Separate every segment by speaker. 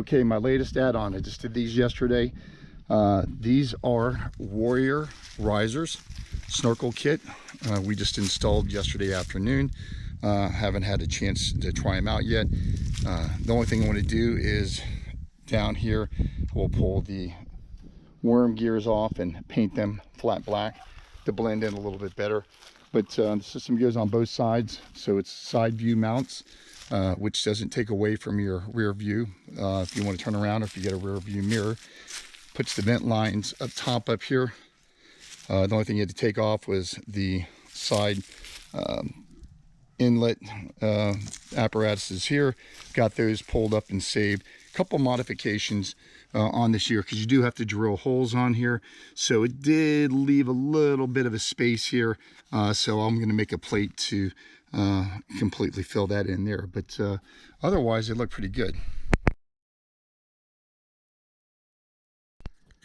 Speaker 1: Okay, my latest add-on, I just did these yesterday. These are Warrior risers, snorkel kit. We just installed yesterday afternoon. Haven't had a chance to try them out yet. The only thing I want to do is down here, we'll pull the worm gears off and paint them flat black to blend in a little bit better. But the system goes on both sides, so it's side view mounts, which doesn't take away from your rear view. If you want to turn around, or if you get a rear view mirror, puts the vent lines up top up here. The only thing you had to take off was the side inlet apparatuses here. Got those pulled up and saved. A couple modifications on this year, because you do have to drill holes on here, so it did leave a little bit of a space here, so I'm going to make a plate to completely fill that in there, but otherwise it looked pretty good.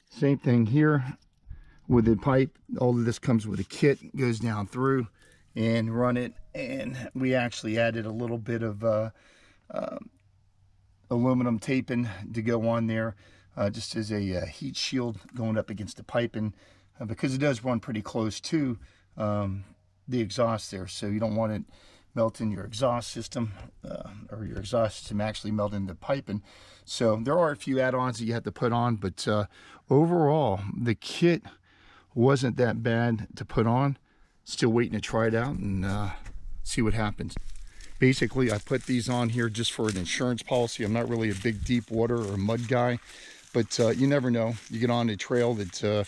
Speaker 1: Same thing here with the pipe. All of this comes with a kit, goes down through and run it, and we actually added a little bit of aluminum taping to go on there, just as a heat shield going up against the piping, because it does run pretty close to the exhaust there, so you don't want it melting your exhaust system, or your exhaust system actually melting the piping. So there are a few add-ons that you have to put on, but overall the kit wasn't that bad to put on. Still waiting to try it out and see what happens. Basically, I put these on here just for an insurance policy. I'm not really a big deep water or mud guy, but you never know. You get on a trail that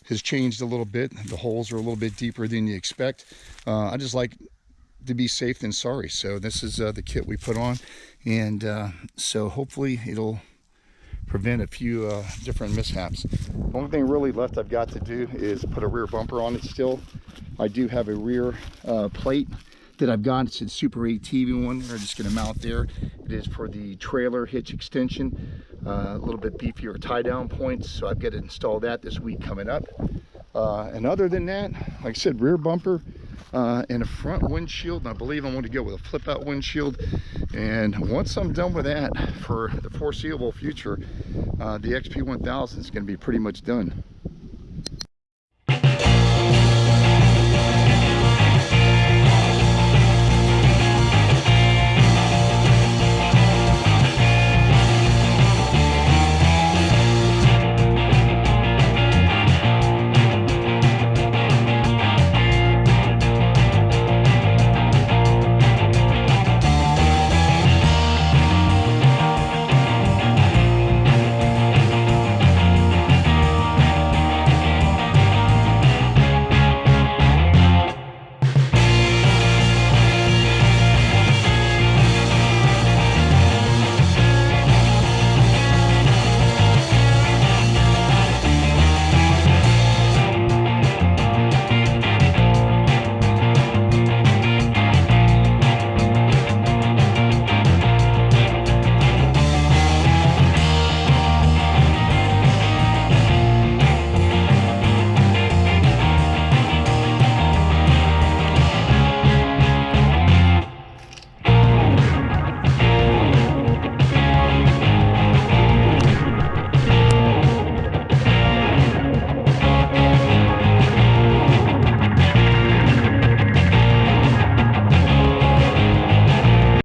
Speaker 1: has changed a little bit. The holes are a little bit deeper than you expect. I just like to be safe than sorry. So this is the kit we put on, and so hopefully it'll prevent a few different mishaps. The only thing really left I've got to do is put a rear bumper on it still. I do have a rear plate that I've got. It's a Super 8 TV one. I'm just going to mount there. It is for the trailer hitch extension, a little bit beefier tie down points, so I've got to install that this week coming up. And other than that, like I said, rear bumper and a front windshield, and I believe I'm going to go with a flip out windshield. And once I'm done with that, for the foreseeable future, the XP1000 is going to be pretty much done.